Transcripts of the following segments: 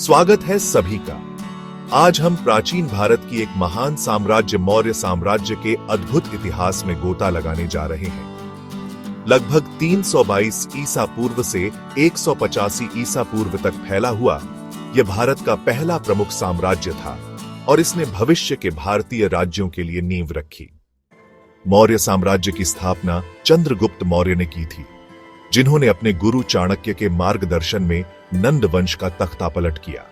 स्वागत है सभी का। आज हम प्राचीन भारत की एक महान साम्राज्य मौर्य साम्राज्य के अद्भुत इतिहास में गोता लगाने जा रहे हैं। लगभग 322 ईसा पूर्व से 185 ईसा पूर्व तक फैला हुआ यह भारत का पहला प्रमुख साम्राज्य था और इसने भविष्य के भारतीय राज्यों के लिए नींव रखी। मौर्य साम्राज्य की स्थापना चंद्रगुप्त मौर्य ने की थी, जिन्होंने अपने गुरु चाणक्य के मार्गदर्शन में नंद वंश का तख्तापलट किया।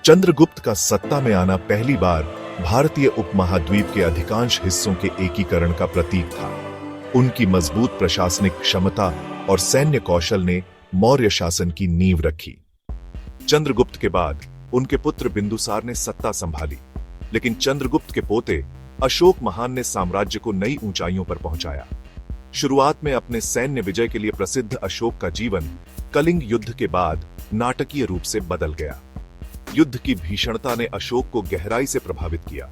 चंद्रगुप्त का सत्ता में आना पहली बार भारतीय उपमहाद्वीप के अधिकांश हिस्सों के एकीकरण का प्रतीक था। उनकी मजबूत प्रशासनिक क्षमता और सैन्य कौशल ने मौर्य शासन की नींव रखी। चंद्रगुप्त के बाद उनके पुत्र बिंदुसार ने सत्ता संभाली, लेकिन चंद्रगुप्त के पोते अशोक महान ने साम्राज्य को नई ऊंचाइयों पर पहुंचाया। शुरुआत में अपने सैन्य विजय के लिए प्रसिद्ध अशोक का जीवन कलिंग युद्ध के बाद नाटकीय रूप से बदल गया। युद्ध की भीषणता ने अशोक को गहराई से प्रभावित किया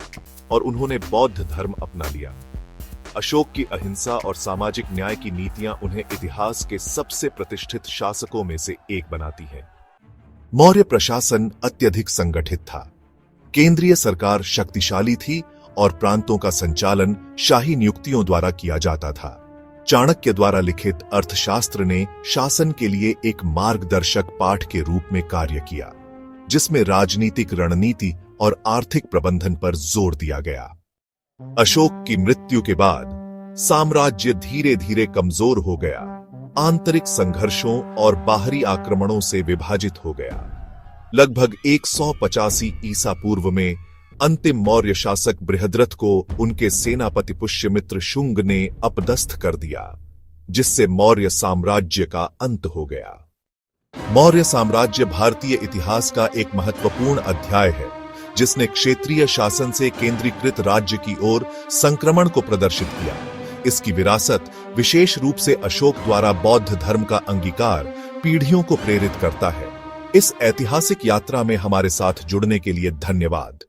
और उन्होंने बौद्ध धर्म अपना लिया। अशोक की अहिंसा और सामाजिक न्याय की नीतियां उन्हें इतिहास के सबसे प्रतिष्ठित शासकों में से एक बनाती हैं। मौर्य प्रशासन अत्यधिक संगठित था। केंद्रीय सरकार शक्तिशाली थी और प्रांतों का संचालन शाही नियुक्तियों द्वारा किया जाता था। चाणक्य द्वारा लिखित अर्थशास्त्र ने शासन के लिए एक मार्गदर्शक पाठ के रूप में कार्य किया, जिसमें राजनीतिक रणनीति और आर्थिक प्रबंधन पर जोर दिया गया। अशोक की मृत्यु के बाद साम्राज्य धीरे धीरे कमजोर हो गया, आंतरिक संघर्षों और बाहरी आक्रमणों से विभाजित हो गया। लगभग 185 ईसा पूर्व में अंतिम मौर्य शासक बृहद्रथ को उनके सेनापति पुष्यमित्र शुंग ने अपदस्थ कर दिया, जिससे मौर्य साम्राज्य का अंत हो गया। मौर्य साम्राज्य भारतीय इतिहास का एक महत्वपूर्ण अध्याय है, जिसने क्षेत्रीय शासन से केंद्रीकृत राज्य की ओर संक्रमण को प्रदर्शित किया। इसकी विरासत, विशेष रूप से अशोक द्वारा बौद्ध धर्म का अंगीकार, पीढ़ियों को प्रेरित करता है। इस ऐतिहासिक यात्रा में हमारे साथ जुड़ने के लिए धन्यवाद।